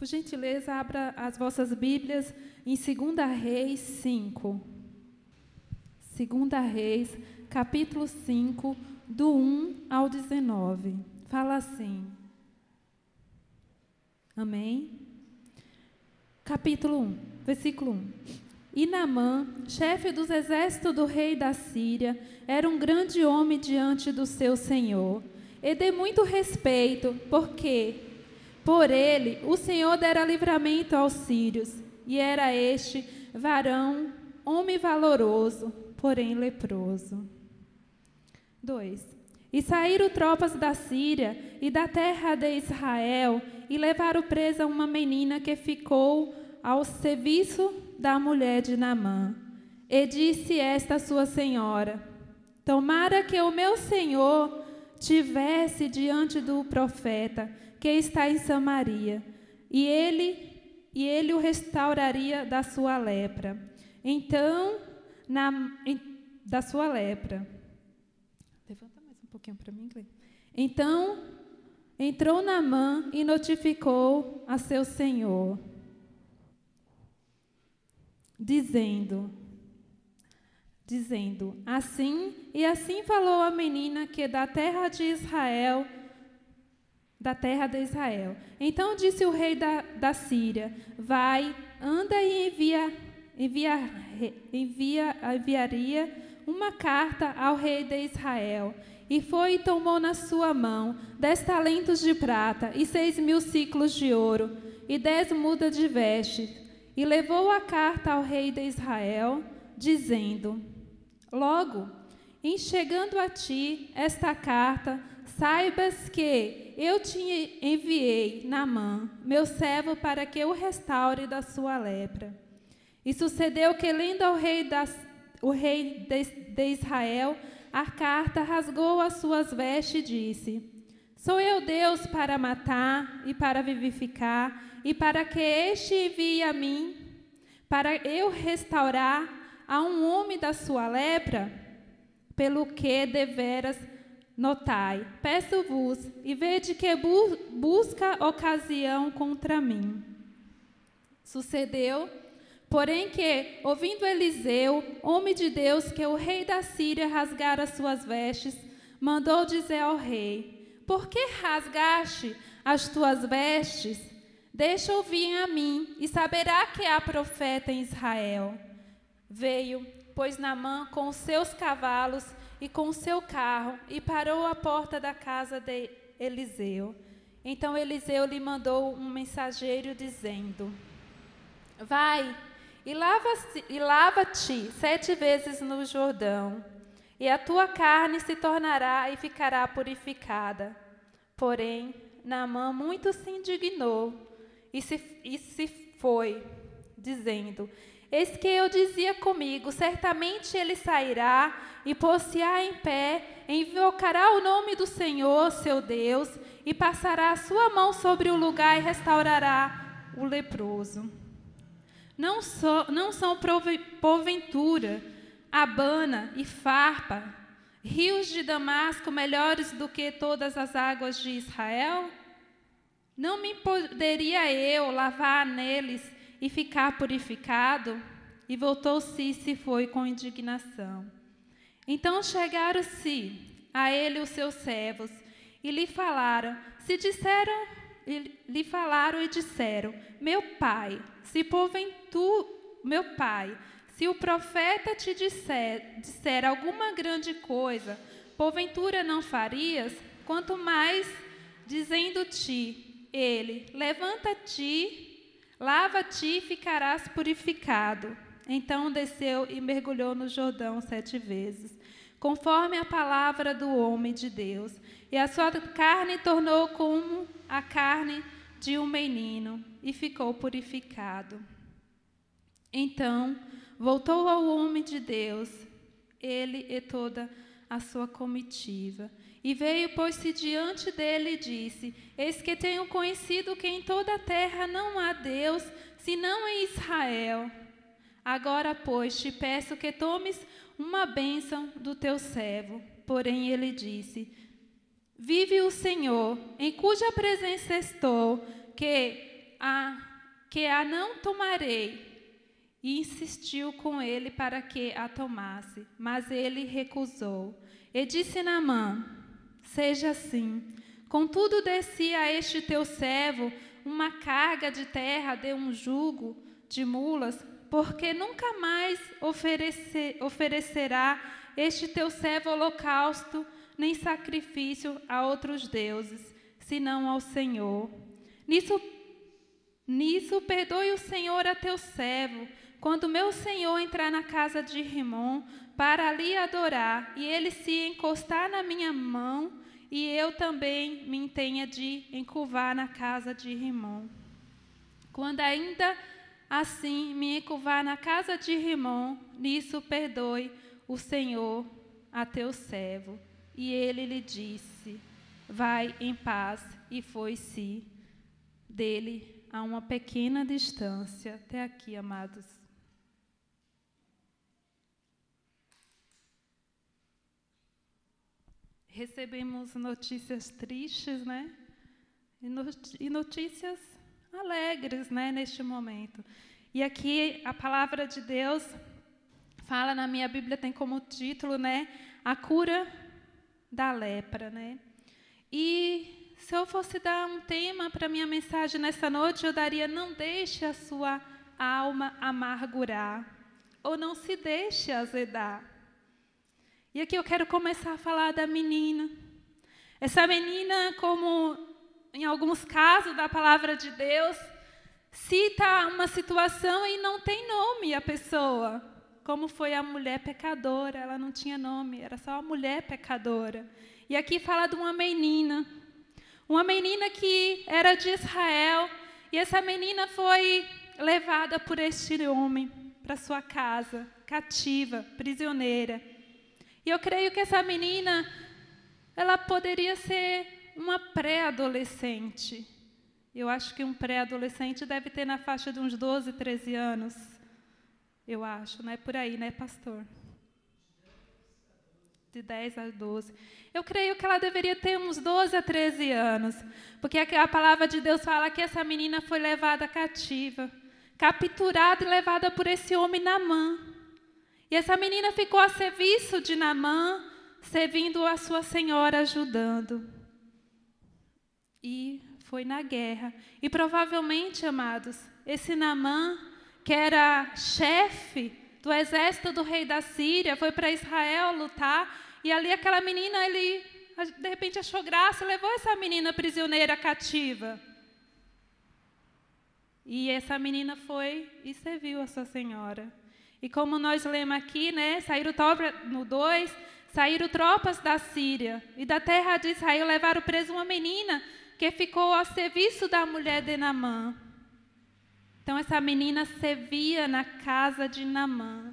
Por gentileza, abra as vossas Bíblias em 2 Reis 5. 2 Reis, capítulo 5, do 1 ao 19. Fala assim. Amém? Capítulo 1, versículo 1. E Naamã, chefe dos exércitos do rei da Síria, era um grande homem diante do seu senhor, e de muito respeito, porque por ele o Senhor dera livramento aos sírios, e era este varão, homem valoroso, porém leproso. 2. E saíram tropas da Síria e da terra de Israel, e levaram presa uma menina que ficou ao serviço da mulher de Naamã. E disse esta sua senhora: tomara que o meu senhor tivesse diante do profeta que está em Samaria, e ele o restauraria da sua lepra. Então, da sua lepra. Levanta mais um pouquinho para mim, Glê. Então, entrou Naamã e notificou a seu senhor, dizendo, assim falou a menina que da terra de Israel. Então disse o rei da Síria: vai, anda e enviaria uma carta ao rei de Israel. E foi e tomou na sua mão 10 talentos de prata e 6.000 siclos de ouro e 10 mudas de vestes. E levou a carta ao rei de Israel, dizendo: logo, em chegando a ti esta carta, saibas que eu te enviei Naamã, meu servo, para que o restaure da sua lepra. E sucedeu que, lendo ao rei de Israel a carta, rasgou as suas vestes e disse: sou eu Deus para matar e para vivificar, e para que este envie a mim, para eu restaurar a um homem da sua lepra? Pelo que deveras notai, peço-vos, e vede que busca ocasião contra mim. Sucedeu, porém, que, ouvindo Eliseu, homem de Deus, que o rei da Síria rasgara suas vestes, mandou dizer ao rei: por que rasgaste as tuas vestes? Deixa ouvir a mim, e saberá que há profeta em Israel. Veio, pois, Naamã com os seus cavalos e com o seu carro, e parou à porta da casa de Eliseu. Então Eliseu lhe mandou um mensageiro, dizendo: vai, e lava-te 7 vezes no Jordão, e a tua carne se tornará e ficará purificada. Porém, Naamã muito se indignou, e se foi, dizendo: eis que eu dizia comigo, certamente ele sairá, e pôr-se-á em pé, invocará o nome do Senhor, seu Deus, e passará a sua mão sobre o lugar e restaurará o leproso. Não são porventura Abana e Farpa, rios de Damasco, melhores do que todas as águas de Israel? Não me poderia eu lavar neles e ficar purificado? E voltou-se e se foi com indignação. Então chegaram-se a ele os seus servos e lhe falaram, e disseram: meu pai, se o profeta te disser alguma grande coisa, porventura não farias? Quanto mais dizendo-te ele: levanta-te, lava-te e ficarás purificado. Então desceu e mergulhou no Jordão 7 vezes, conforme a palavra do homem de Deus, e a sua carne tornou como a carne de um menino, e ficou purificado. Então voltou ao homem de Deus, ele e toda a sua comitiva, e veio, pôs-se diante dele e disse: eis que tenho conhecido que em toda a terra não há Deus, senão em Israel. Agora, pois, te peço que tomes uma bênção do teu servo. Porém ele disse: vive o Senhor, em cuja presença estou, que que a não tomarei. E insistiu com ele para que a tomasse, mas ele recusou. E disse Naamã: seja assim. Contudo, desci a este teu servo uma carga de terra de um jugo de mulas, porque nunca mais oferecerá este teu servo holocausto, nem sacrifício a outros deuses, senão ao Senhor. Nisso perdoe o Senhor a teu servo, quando meu senhor entrar na casa de Rimom para ali adorar, e ele se encostar na minha mão, e eu também me tenha de encurvar na casa de Rimom. Quando ainda assim me encurvar na casa de Rimom, nisso perdoe o Senhor a teu servo. E ele lhe disse: vai em paz, e foi-se dele a uma pequena distância. Até aqui, amados. Recebemos notícias tristes, né? E notícias alegres, né, neste momento. E aqui a palavra de Deus fala, na minha Bíblia tem como título, né, a cura da lepra, né? E se eu fosse dar um tema para minha mensagem nessa noite, eu daria: não deixe a sua alma amargurar, ou não se deixe azedar. E aqui eu quero começar a falar da menina. Essa menina, como em alguns casos da palavra de Deus, cita uma situação e não tem nome a pessoa. Como foi a mulher pecadora, ela não tinha nome, era só a mulher pecadora. E aqui fala de uma menina que era de Israel, e essa menina foi levada por este homem para sua casa, cativa, prisioneira. E eu creio que essa menina, ela poderia ser uma pré-adolescente. Eu acho que um pré-adolescente deve ter na faixa de uns 12, 13 anos. Eu acho, né? Por aí, né, pastor? De 10 a 12. Eu creio que ela deveria ter uns 12 a 13 anos. Porque a palavra de Deus fala que essa menina foi levada cativa, capturada e levada por esse homem Naamã. E essa menina ficou a serviço de Naamã, servindo a sua senhora, ajudando. E foi na guerra. E provavelmente, amados, esse Naamã, que era chefe do exército do rei da Síria, foi para Israel lutar, e ali aquela menina, ele de repente achou graça, levou essa menina prisioneira cativa. E essa menina foi e serviu a sua senhora. E como nós lemos aqui, né, no 2, saíram tropas da Síria e da terra de Israel, levaram preso uma menina que ficou ao serviço da mulher de Naamã. Então essa menina servia na casa de Naamã.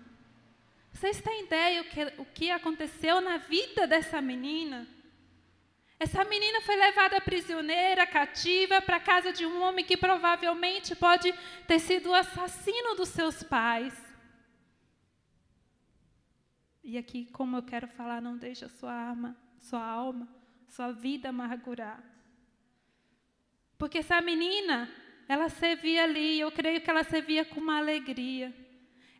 Vocês têm ideia o que aconteceu na vida dessa menina? Essa menina foi levada prisioneira, cativa, para a casa de um homem que provavelmente pode ter sido o assassino dos seus pais. E aqui, como eu quero falar, não deixe a sua alma, sua vida amargurar. Porque essa menina, ela servia ali, eu creio que ela servia com uma alegria.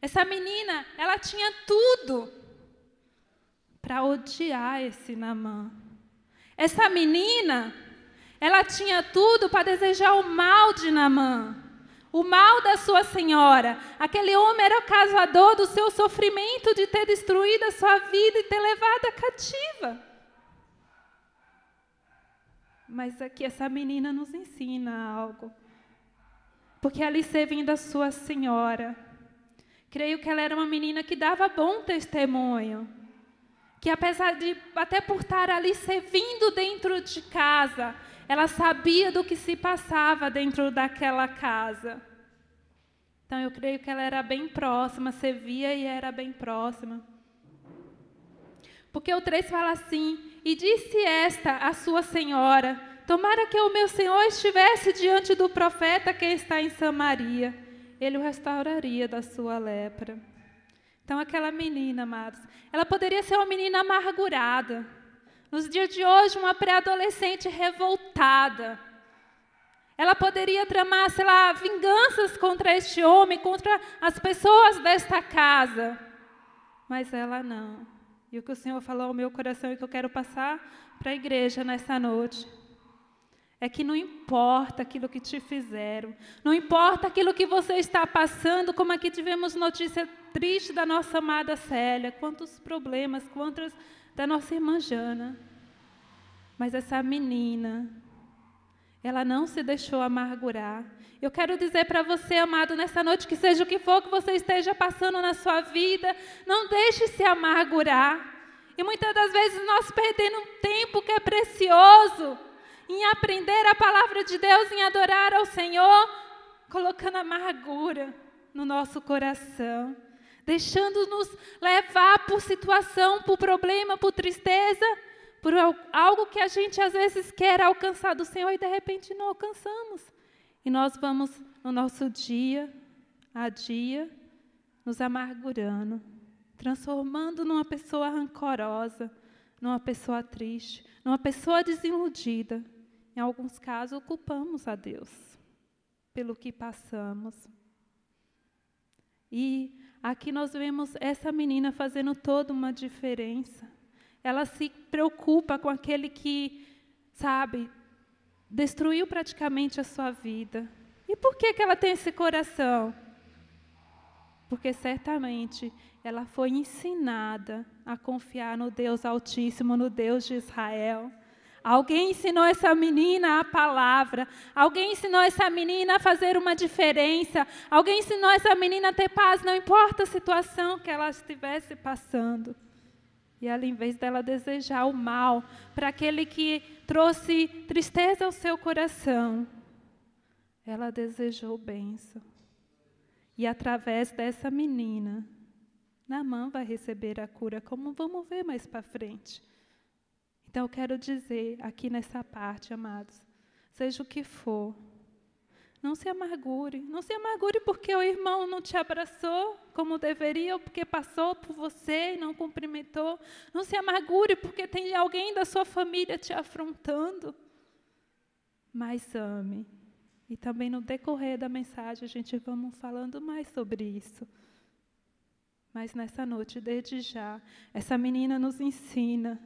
Essa menina, ela tinha tudo para odiar esse Naamã. Essa menina, ela tinha tudo para desejar o mal de Naamã. O mal da sua senhora. Aquele homem era o causador do seu sofrimento de ter destruído a sua vida e ter levado a cativa. Mas aqui essa menina nos ensina algo. Porque ali servindo a sua senhora, creio que ela era uma menina que dava bom testemunho. Que apesar de, até por estar ali servindo dentro de casa, ela sabia do que se passava dentro daquela casa. Então, eu creio que ela era bem próxima, servia e era bem próxima. Porque o 3 fala assim: e disse esta a sua senhora: tomara que o meu senhor estivesse diante do profeta que está em Samaria, ele o restauraria da sua lepra. Então, aquela menina, amados, ela poderia ser uma menina amargurada. Nos dias de hoje, uma pré-adolescente revoltada. Ela poderia tramar, sei lá, vinganças contra este homem, contra as pessoas desta casa. Mas ela não. E o que o Senhor falou ao meu coração e que eu quero passar para a igreja nessa noite é que não importa aquilo que te fizeram, não importa aquilo que você está passando, como aqui tivemos notícia triste da nossa amada Célia, quantos problemas, quantos da nossa irmã Jana. Mas essa menina, ela não se deixou amargurar. Eu quero dizer para você, amado, nessa noite, que seja o que for que você esteja passando na sua vida, não deixe se amargurar. E muitas das vezes nós perdemos um tempo que é precioso em aprender a palavra de Deus, em adorar ao Senhor, colocando amargura no nosso coração, deixando-nos levar por situação, por problema, por tristeza, por algo que a gente às vezes quer alcançar do Senhor e de repente não alcançamos. E nós vamos no nosso dia a dia nos amargurando, transformando numa pessoa rancorosa, numa pessoa triste, numa pessoa desiludida. Em alguns casos, culpamos a Deus pelo que passamos. E aqui nós vemos essa menina fazendo toda uma diferença. Ela se preocupa com aquele que, sabe, destruiu praticamente a sua vida. E por que ela tem esse coração? Porque certamente ela foi ensinada a confiar no Deus Altíssimo, no Deus de Israel. Alguém ensinou essa menina a palavra, alguém ensinou essa menina a fazer uma diferença, alguém ensinou essa menina a ter paz, não importa a situação que ela estivesse passando. E ela, em vez dela desejar o mal para aquele que trouxe tristeza ao seu coração, ela desejou bênção. E através dessa menina, Naamã vai receber a cura, como vamos ver mais para frente. Então, eu quero dizer aqui nessa parte, amados, seja o que for, não se amargure porque o irmão não te abraçou como deveria, ou porque passou por você e não cumprimentou. Não se amargure porque tem alguém da sua família te afrontando. Mas ame. E também no decorrer da mensagem a gente vamos falando mais sobre isso. Mas nessa noite, desde já, essa menina nos ensina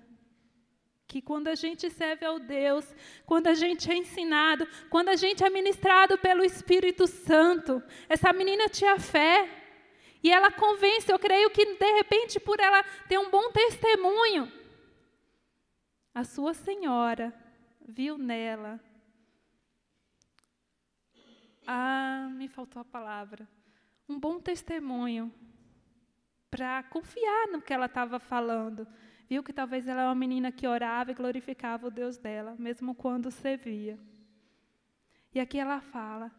que quando a gente serve ao Deus, quando a gente é ensinado, quando a gente é ministrado pelo Espírito Santo, essa menina tinha fé, e ela convence, eu creio que de repente por ela ter um bom testemunho, a sua senhora viu nela, me faltou a palavra, um bom testemunho, para confiar no que ela estava falando. Viu que talvez ela era uma menina que orava e glorificava o Deus dela, mesmo quando servia. E aqui ela fala,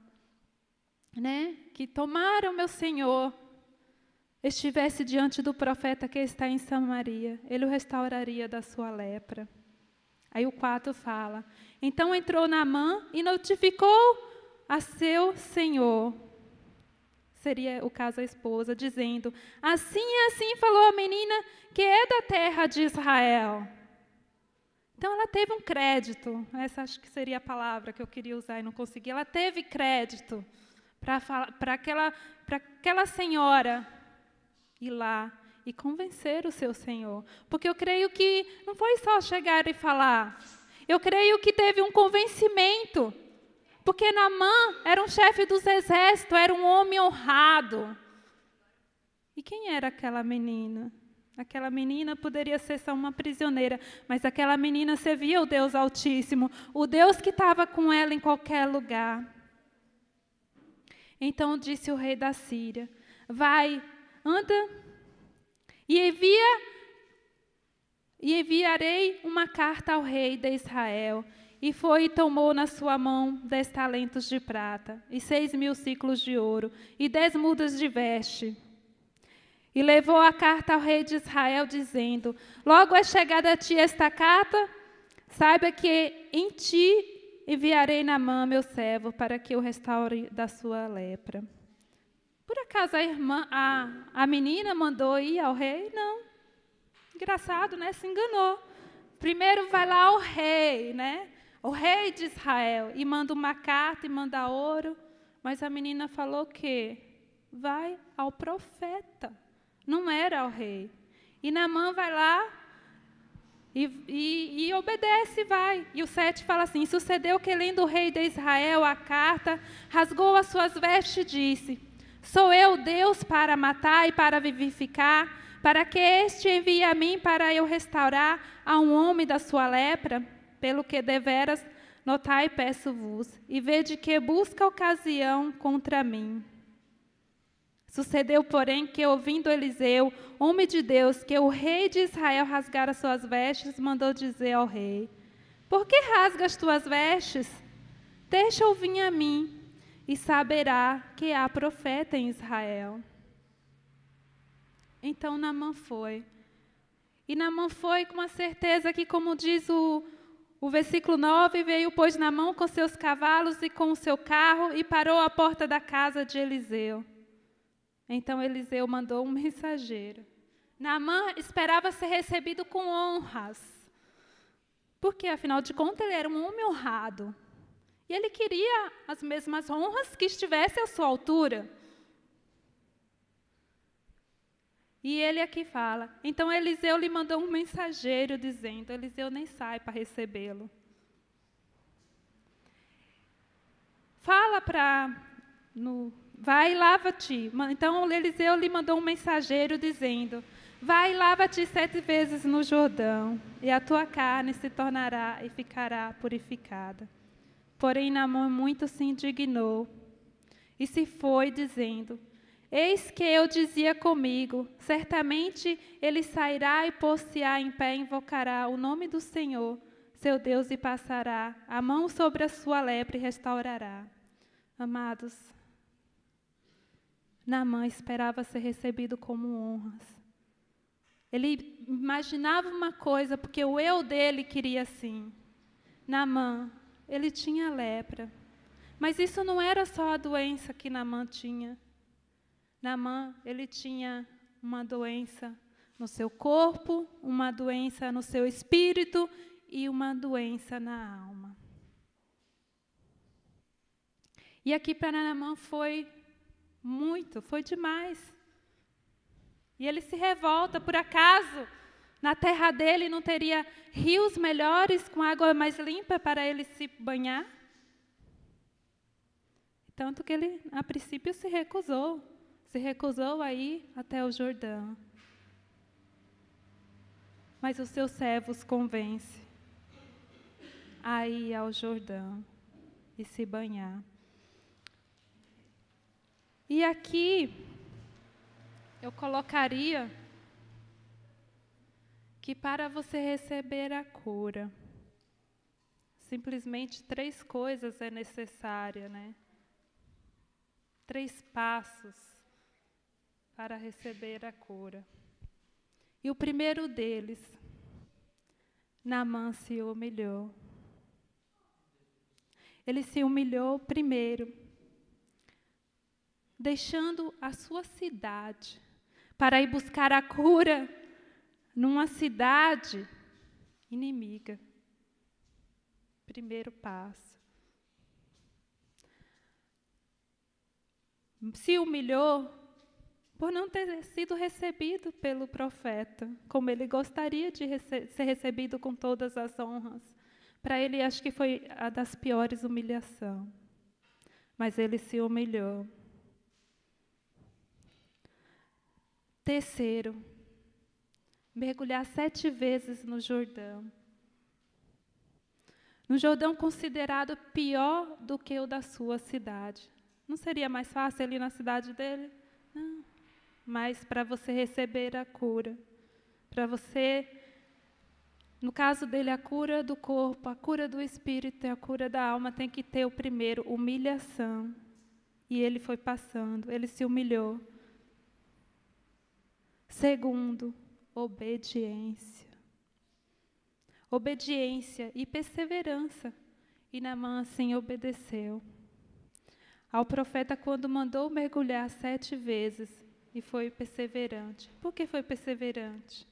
né, que tomara o meu Senhor estivesse diante do profeta que está em Samaria, ele o restauraria da sua lepra. Aí o 4 fala, então entrou Naamã e notificou a seu senhor, seria o caso a esposa, dizendo, assim e assim falou a menina que é da terra de Israel. Então ela teve um crédito, essa acho que seria a palavra que eu queria usar e não consegui, ela teve crédito para aquela senhora ir lá e convencer o seu senhor. Porque eu creio que não foi só chegar e falar, eu creio que teve um convencimento. Porque Naamã era um chefe dos exércitos, era um homem honrado. E quem era aquela menina? Aquela menina poderia ser só uma prisioneira, mas aquela menina servia o Deus Altíssimo, o Deus que estava com ela em qualquer lugar. Então disse o rei da Síria, vai, anda, e enviarei uma carta ao rei de Israel. E foi e tomou na sua mão 10 talentos de prata, e 6.000 ciclos de ouro, e 10 mudas de veste. E levou a carta ao rei de Israel, dizendo, logo é chegada a ti esta carta, saiba que em ti enviarei Naamã, meu servo, para que o restaure da sua lepra. Por acaso a menina mandou ir ao rei? Não. Engraçado, né? Se enganou. Primeiro vai lá ao rei, né? o rei de Israel, e manda uma carta e manda ouro, mas a menina falou que vai ao profeta, não era ao rei. E Naamã vai lá e obedece e vai. E o 7 fala assim: sucedeu que, lendo o rei de Israel a carta, rasgou as suas vestes e disse: sou eu Deus para matar e para vivificar, para que este envie a mim para eu restaurar a um homem da sua lepra? Pelo que deveras notai, peço-vos, e vede que busca ocasião contra mim. Sucedeu, porém, que, ouvindo Eliseu, homem de Deus, que o rei de Israel rasgara suas vestes, mandou dizer ao rei: por que rasgas tuas vestes? Deixa-o vir a mim, e saberá que há profeta em Israel. Então Naamã foi. E Naamã foi com a certeza que, como diz o versículo 9, veio, pois, Naamã com seus cavalos e com o seu carro, e parou à porta da casa de Eliseu. Então Eliseu mandou um mensageiro. Naamã esperava ser recebido com honras, porque, afinal de contas, ele era um homem honrado. E ele queria as mesmas honras que estivessem à sua altura. E ele aqui fala, então Eliseu lhe mandou um mensageiro dizendo, Eliseu nem sai para recebê-lo. Fala vai e lava-te. Então Eliseu lhe mandou um mensageiro dizendo, vai e lava-te 7 vezes no Jordão, e a tua carne se tornará e ficará purificada. Porém Naamã muito se indignou, e se foi dizendo, eis que eu dizia comigo, certamente ele sairá e pôr-se-á em pé e invocará o nome do Senhor, seu Deus, e passará a mão sobre a sua lepra e restaurará. Amados, Naamã esperava ser recebido como honras. Ele imaginava uma coisa, porque o eu dele queria assim. Naamã, ele tinha lepra, mas isso não era só a doença que Naamã tinha. Naamã, ele tinha uma doença no seu corpo, uma doença no seu espírito e uma doença na alma. E aqui para Naamã foi demais. E ele se revolta, por acaso, na terra dele não teria rios melhores com água mais limpa para ele se banhar? Tanto que ele, a princípio, se recusou a ir até o Jordão. Mas os seus servos convencem a ir ao Jordão e se banhar. E aqui eu colocaria que para você receber a cura, simplesmente 3 coisas é necessária, né? 3 passos para receber a cura. E o primeiro deles, Naamã se humilhou. Ele se humilhou primeiro, deixando a sua cidade para ir buscar a cura numa cidade inimiga. Primeiro passo. Se humilhou por não ter sido recebido pelo profeta, como ele gostaria de ser recebido com todas as honras. Para ele, acho que foi a das piores humilhações. Mas ele se humilhou. Terceiro, mergulhar 7 vezes no Jordão. No Jordão considerado pior do que o da sua cidade. Não seria mais fácil ali na cidade dele? Não. Mas para você receber a cura, para você, no caso dele, a cura do corpo, a cura do espírito e a cura da alma, tem que ter o primeiro, humilhação. E ele foi passando, ele se humilhou. Segundo, obediência. Obediência e perseverança. E Naamã assim obedeceu ao profeta quando mandou mergulhar 7 vezes e foi perseverante. Por que foi perseverante?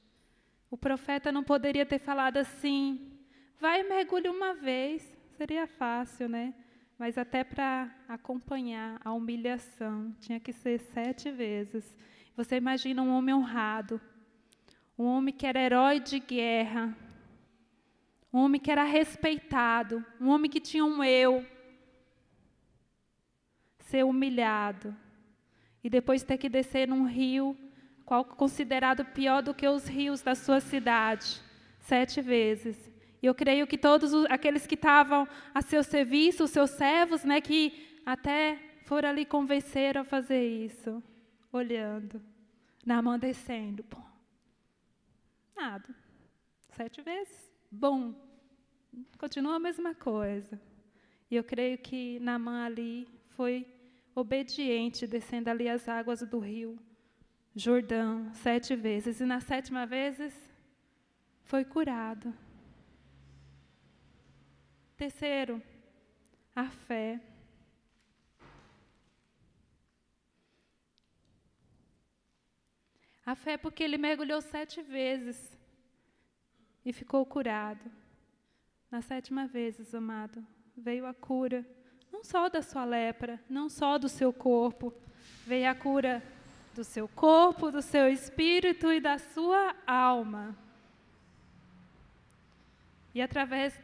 O profeta não poderia ter falado assim, vai e mergulhe uma vez, seria fácil, né? Mas até para acompanhar a humilhação, tinha que ser 7 vezes. Você imagina um homem honrado, um homem que era herói de guerra, um homem que era respeitado, um homem que tinha um eu, ser humilhado e depois ter que descer num rio, qual considerado pior do que os rios da sua cidade, 7 vezes. E eu creio que todos aqueles que estavam a seu serviço, os seus servos, né, que até foram ali convenceram a fazer isso, olhando, Naamã descendo, bom, nada, 7 vezes, bom, continua a mesma coisa. E eu creio que Naamã ali foi obediente, descendo ali as águas do rio Jordão 7 vezes, e na 7ª vez foi curado. Terceiro, a fé. A fé porque ele mergulhou 7 vezes e ficou curado. Na 7ª vez, amado, veio a cura, não só da sua lepra, não só do seu corpo, veio a cura do seu corpo, do seu espírito e da sua alma. E através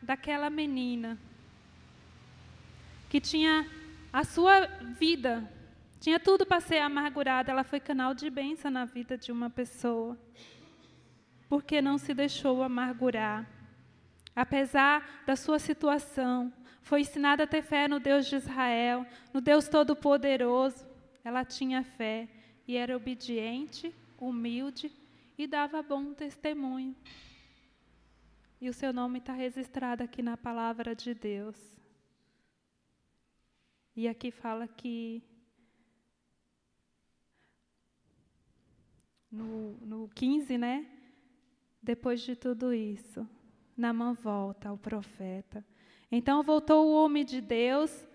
daquela menina, que tinha a sua vida, tinha tudo para ser amargurada, ela foi canal de bênção na vida de uma pessoa, porque não se deixou amargurar. Apesar da sua situação, foi ensinada a ter fé no Deus de Israel, no Deus Todo-Poderoso. Ela tinha fé e era obediente, humilde e dava bom testemunho. E o seu nome está registrado aqui na palavra de Deus. E aqui fala que no 15, né? Depois de tudo isso, Naamã volta ao profeta. Então voltou ao homem de Deus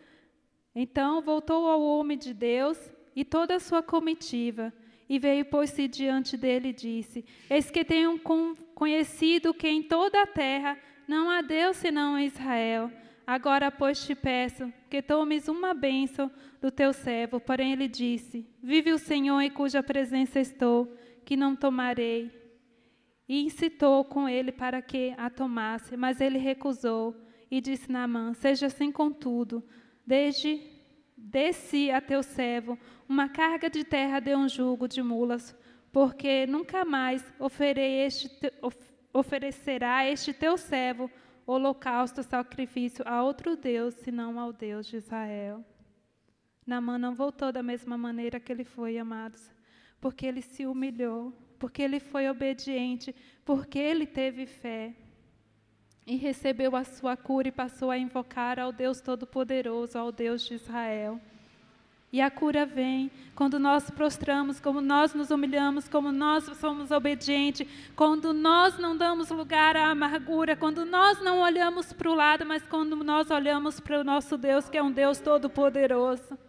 e toda a sua comitiva, e veio pôs-se diante dele e disse: Eis que tenho conhecido que em toda a terra não há Deus senão em Israel. Agora, pois, te peço que tomes uma bênção do teu servo. Porém ele disse: Vive o Senhor em cuja presença estou, que não tomarei. E incitou com ele para que a tomasse, mas ele recusou. E disse Naamã: Seja assim contudo, desce a teu servo uma carga de terra de um jugo de mulas, porque nunca mais oferecerá este teu servo holocausto, sacrifício a outro Deus, senão ao Deus de Israel. Naamã não voltou da mesma maneira que ele foi, amados, porque ele se humilhou, porque ele foi obediente, porque ele teve fé. E recebeu a sua cura e passou a invocar ao Deus Todo-Poderoso, ao Deus de Israel. E a cura vem quando nós prostramos, como nós nos humilhamos, como nós somos obedientes, quando nós não damos lugar à amargura, quando nós não olhamos para o lado, mas quando nós olhamos para o nosso Deus, que é um Deus Todo-Poderoso.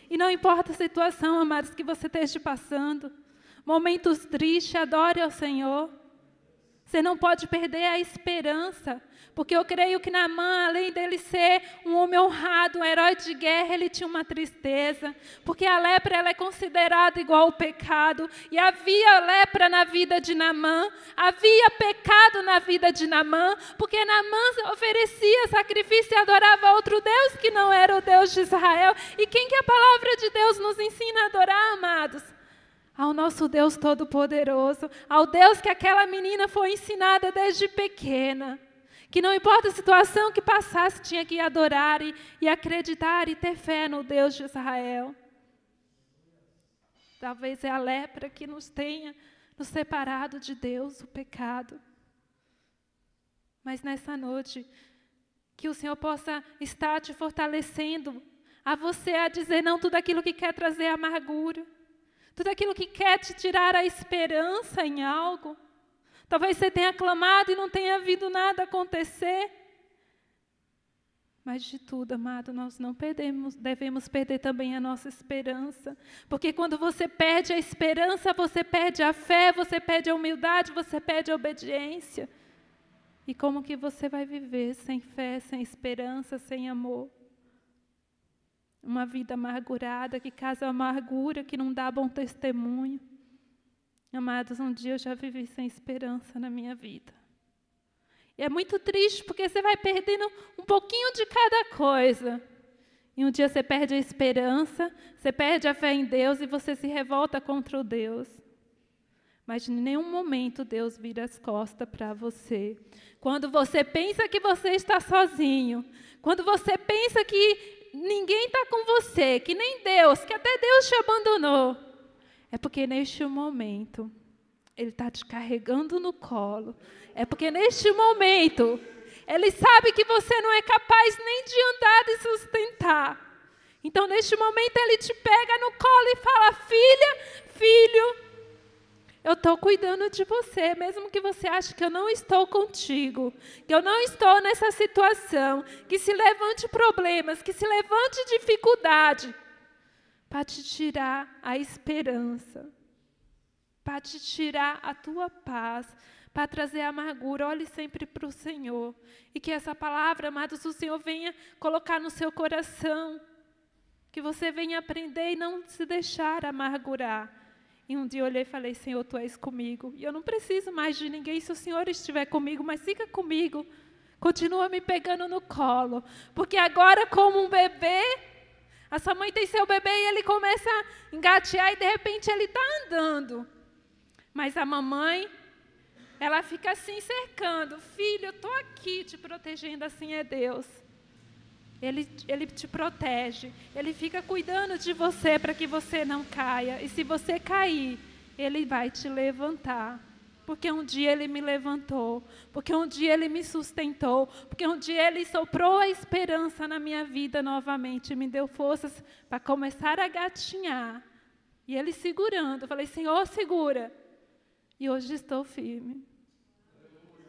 E não importa a situação, amados, que você esteja passando, momentos tristes, adore ao Senhor. Você não pode perder a esperança, porque eu creio que Naamã, além dele ser um homem honrado, um herói de guerra, ele tinha uma tristeza, porque a lepra ela é considerada igual ao pecado, e havia lepra na vida de Naamã, havia pecado na vida de Naamã, porque Naamã oferecia sacrifício e adorava outro Deus que não era o Deus de Israel. E quem que a palavra de Deus nos ensina a adorar, amados? Ao nosso Deus Todo-Poderoso, ao Deus que aquela menina foi ensinada desde pequena, que não importa a situação que passasse, tinha que adorar e acreditar e ter fé no Deus de Israel. Talvez é a lepra que nos tenha nos separado de Deus, o pecado. Mas nessa noite, que o Senhor possa estar te fortalecendo, a você a dizer não tudo aquilo que quer trazer amargura, tudo aquilo que quer te tirar a esperança em algo. Talvez você tenha clamado e não tenha havido nada acontecer. Mas de tudo, amado, nós não devemos perder também a nossa esperança. Porque quando você perde a esperança, você perde a fé, você perde a humildade, você perde a obediência. E como que você vai viver sem fé, sem esperança, sem amor? Uma vida amargurada, que causa amargura, que não dá bom testemunho. Amados, um dia eu já vivi sem esperança na minha vida. E é muito triste, porque você vai perdendo um pouquinho de cada coisa. E um dia você perde a esperança, você perde a fé em Deus e você se revolta contra o Deus. Mas em nenhum momento Deus vira as costas para você. Quando você pensa que você está sozinho, quando você pensa que ninguém está com você, que nem Deus, que até Deus te abandonou, é porque neste momento Ele está te carregando no colo. É porque neste momento Ele sabe que você não é capaz nem de andar e sustentar. Então neste momento Ele te pega no colo e fala: filha, filho, eu estou cuidando de você, mesmo que você ache que eu não estou contigo, que eu não estou nessa situação, que se levante problemas, que se levante dificuldade, para te tirar a esperança, para te tirar a tua paz, para trazer a amargura. Olhe sempre para o Senhor, e que essa palavra, amados, o Senhor venha colocar no seu coração, que você venha aprender e não se deixar amargurar. E um dia eu olhei e falei: Senhor, Tu és comigo. E eu não preciso mais de ninguém se o Senhor estiver comigo, mas fica comigo. Continua me pegando no colo. Porque agora, como um bebê, a sua mãe tem seu bebê e ele começa a engatear e de repente ele está andando. Mas a mamãe, ela fica assim cercando. Filho, eu estou aqui te protegendo, assim é Deus. Ele te protege, Ele fica cuidando de você para que você não caia. E se você cair, Ele vai te levantar. Porque um dia Ele me levantou, porque um dia Ele me sustentou, porque um dia Ele soprou a esperança na minha vida novamente, me deu forças para começar a gatinhar. E Ele segurando, eu falei: Senhor, segura. E hoje estou firme.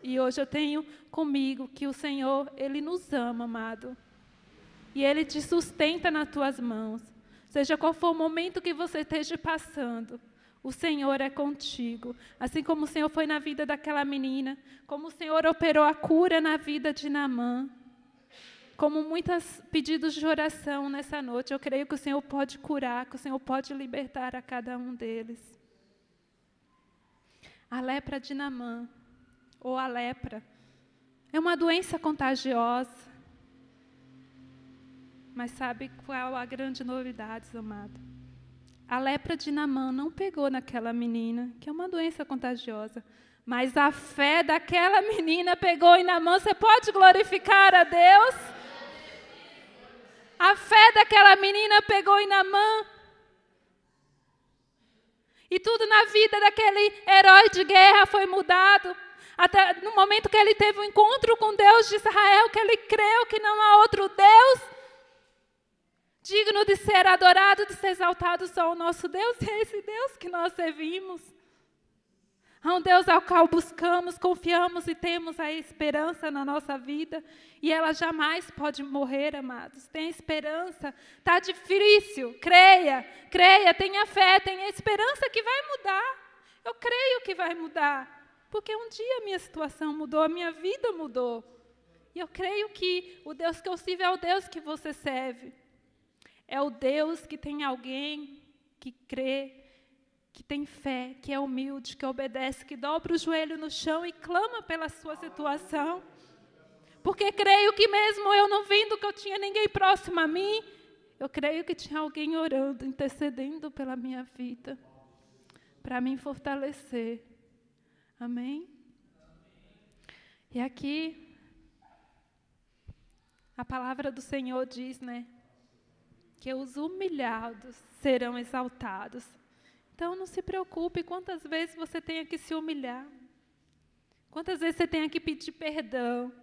E hoje eu tenho comigo que o Senhor, Ele nos ama, amado. E Ele te sustenta nas tuas mãos. Seja qual for o momento que você esteja passando, o Senhor é contigo. Assim como o Senhor foi na vida daquela menina, como o Senhor operou a cura na vida de Naamã, como muitos pedidos de oração nessa noite, eu creio que o Senhor pode curar, que o Senhor pode libertar a cada um deles. A lepra de Naamã, ou a lepra, é uma doença contagiosa. Mas sabe qual a grande novidade, amado? A lepra de Naamã não pegou naquela menina, que é uma doença contagiosa, mas a fé daquela menina pegou em Naamã. Você pode glorificar a Deus? A fé daquela menina pegou em Naamã. E tudo na vida daquele herói de guerra foi mudado. Até no momento que ele teve um encontro com Deus de Israel, que ele creu que não há outro Deus digno de ser adorado, de ser exaltado, só o nosso Deus. É esse Deus que nós servimos. Há um Deus ao qual buscamos, confiamos e temos a esperança na nossa vida. E ela jamais pode morrer, amados. Tenha esperança. Está difícil. Creia, creia, tenha fé, tenha esperança que vai mudar. Eu creio que vai mudar. Porque um dia a minha situação mudou, a minha vida mudou. E eu creio que o Deus que eu sirvo é o Deus que você serve. É o Deus que tem alguém que crê, que tem fé, que é humilde, que obedece, que dobra o joelho no chão e clama pela sua situação. Porque creio que mesmo eu não vendo que eu tinha ninguém próximo a mim, eu creio que tinha alguém orando, intercedendo pela minha vida, para me fortalecer. Amém? E aqui, a palavra do Senhor diz, né? Que os humilhados serão exaltados. Então, não se preocupe quantas vezes você tenha que se humilhar. Quantas vezes você tenha que pedir perdão.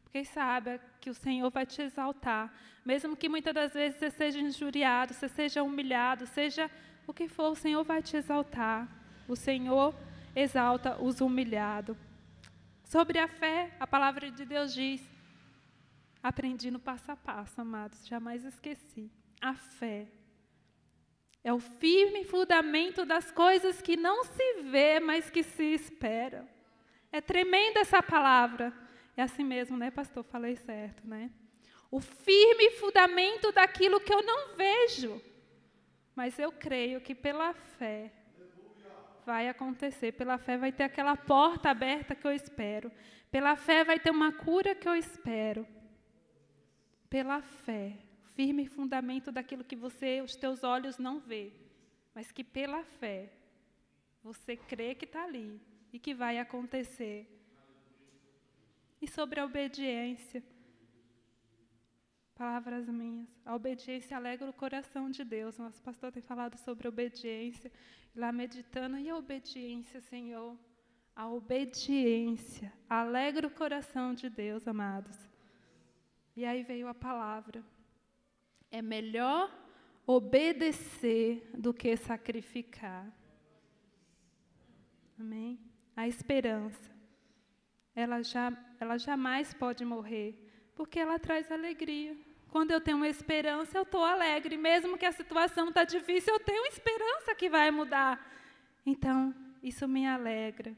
Porque sabe que o Senhor vai te exaltar. Mesmo que muitas das vezes você seja injuriado, você seja humilhado, seja o que for, o Senhor vai te exaltar. O Senhor exalta os humilhados. Sobre a fé, a palavra de Deus diz: aprendi no passo a passo, amados, jamais esqueci. A fé é o firme fundamento das coisas que não se vê, mas que se esperam. É tremenda essa palavra. É assim mesmo, né, pastor? Falei certo, né? O firme fundamento daquilo que eu não vejo. Mas eu creio que pela fé vai acontecer. Pela fé vai ter aquela porta aberta que eu espero. Pela fé vai ter uma cura que eu espero. Pela fé. Firme fundamento daquilo que os teus olhos não vê. Mas que pela fé você crê que está ali e que vai acontecer. E sobre a obediência, palavras minhas, a obediência alegra o coração de Deus. Nosso pastor tem falado sobre obediência, lá meditando, e a obediência, Senhor? A obediência alegra o coração de Deus, amados. E aí veio a palavra. É melhor obedecer do que sacrificar. Amém? A esperança. Ela jamais pode morrer, porque ela traz alegria. Quando eu tenho uma esperança, eu estou alegre. Mesmo que a situação está difícil, eu tenho esperança que vai mudar. Então, isso me alegra.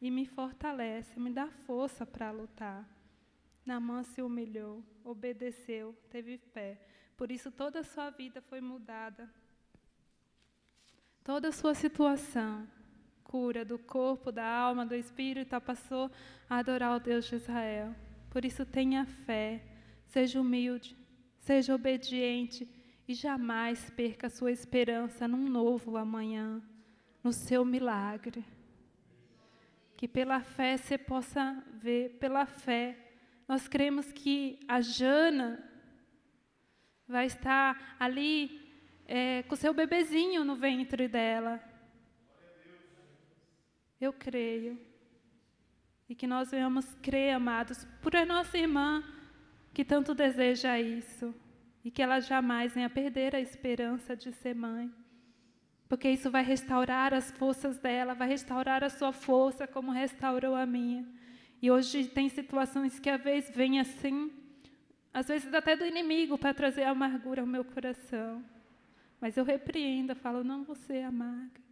E me fortalece, me dá força para lutar. Naamã se humilhou, obedeceu, teve fé. Por isso, toda a sua vida foi mudada. Toda a sua situação, cura do corpo, da alma, do espírito, passou a adorar o Deus de Israel. Por isso tenha fé, seja humilde, seja obediente e jamais perca a sua esperança num novo amanhã, no seu milagre. Que pela fé você possa ver, pela fé, nós cremos que a Jana vai estar ali com o seu bebezinho no ventre dela. Eu creio. E que nós venhamos crer, amados, por a nossa irmã que tanto deseja isso. E que ela jamais venha perder a esperança de ser mãe. Porque isso vai restaurar as forças dela, vai restaurar a sua força como restaurou a minha. E hoje tem situações que às vezes vêm assim, às vezes até do inimigo, para trazer amargura ao meu coração. Mas eu repreendo, eu falo, não vou ser amarga.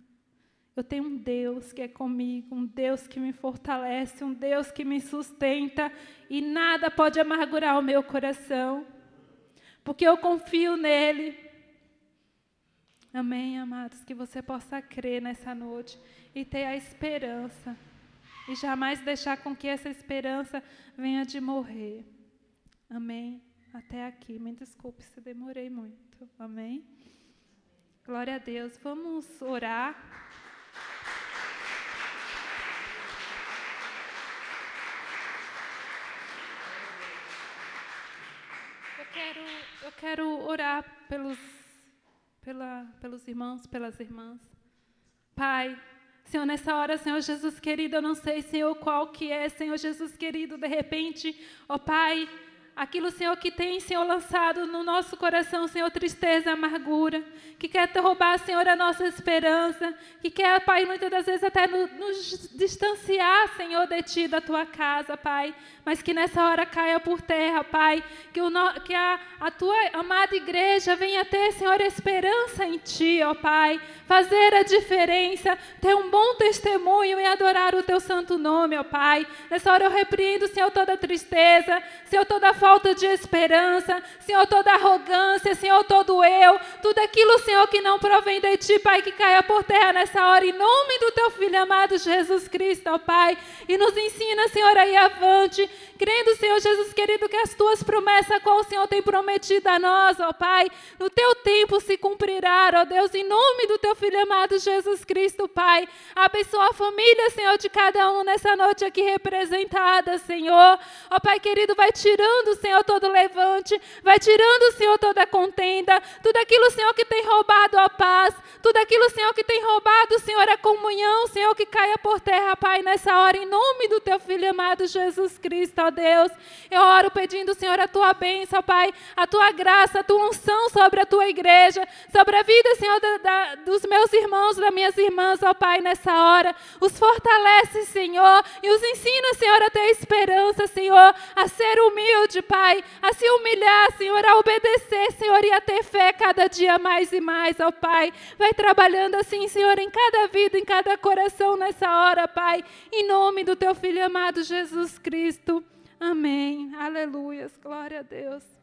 Eu tenho um Deus que é comigo, um Deus que me fortalece, um Deus que me sustenta, e nada pode amargurar o meu coração, porque eu confio nele. Amém, amados? Que você possa crer nessa noite e ter a esperança, e jamais deixar com que essa esperança venha de morrer. Amém? Até aqui, me desculpe se demorei muito. Amém? Glória a Deus. Vamos orar. Eu quero orar pelos irmãos, pelas irmãs. Pai, Senhor, nessa hora, Senhor Jesus querido, eu não sei, Senhor, qual que é, Senhor Jesus querido, de repente, ó Pai, aquilo, Senhor, que tem, Senhor, lançado no nosso coração, Senhor, tristeza, amargura, que quer roubar, Senhor, a nossa esperança, que quer, Pai, muitas das vezes até nos distanciar, Senhor, de Ti, da Tua casa, Pai, mas que nessa hora caia por terra, Pai, que a Tua amada igreja venha ter, Senhor, esperança em Ti, ó Pai, fazer a diferença, ter um bom testemunho e adorar o Teu santo nome, ó Pai. Nessa hora eu repreendo, Senhor, toda tristeza, Senhor, toda falta de esperança, Senhor, toda arrogância, Senhor, todo eu, tudo aquilo, Senhor, que não provém de Ti, Pai, que caia por terra nessa hora, em nome do Teu Filho amado Jesus Cristo, ó Pai, e nos ensina, Senhor, a ir avante, crendo, Senhor Jesus querido, que as Tuas promessas, qual o Senhor tem prometido a nós, ó Pai, no Teu tempo se cumprirá, ó Deus, em nome do Teu Filho amado Jesus Cristo, Pai, abençoa a família, Senhor, de cada um nessa noite aqui representada, Senhor, ó Pai querido, vai tirando, Senhor, todo levante, vai tirando, Senhor, toda contenda, tudo aquilo, Senhor, que tem roubado a paz, tudo aquilo, Senhor, que tem roubado, Senhor, a comunhão, Senhor, que caia por terra, Pai, nessa hora, em nome do Teu Filho amado Jesus Cristo, ó Deus, eu oro pedindo, Senhor, a Tua bênção, Pai, a Tua graça, a Tua unção sobre a Tua igreja, sobre a vida, Senhor, dos meus irmãos, das minhas irmãs, ó Pai, nessa hora, os fortalece, Senhor, e os ensina, Senhor, a ter esperança, Senhor, a ser humilde, hoje, Pai, a se humilhar, Senhor, a obedecer, Senhor, e a ter fé cada dia mais e mais, ó Pai. Vai trabalhando assim, Senhor, em cada vida, em cada coração nessa hora, Pai. Em nome do Teu Filho amado Jesus Cristo. Amém. Aleluias. Glória a Deus.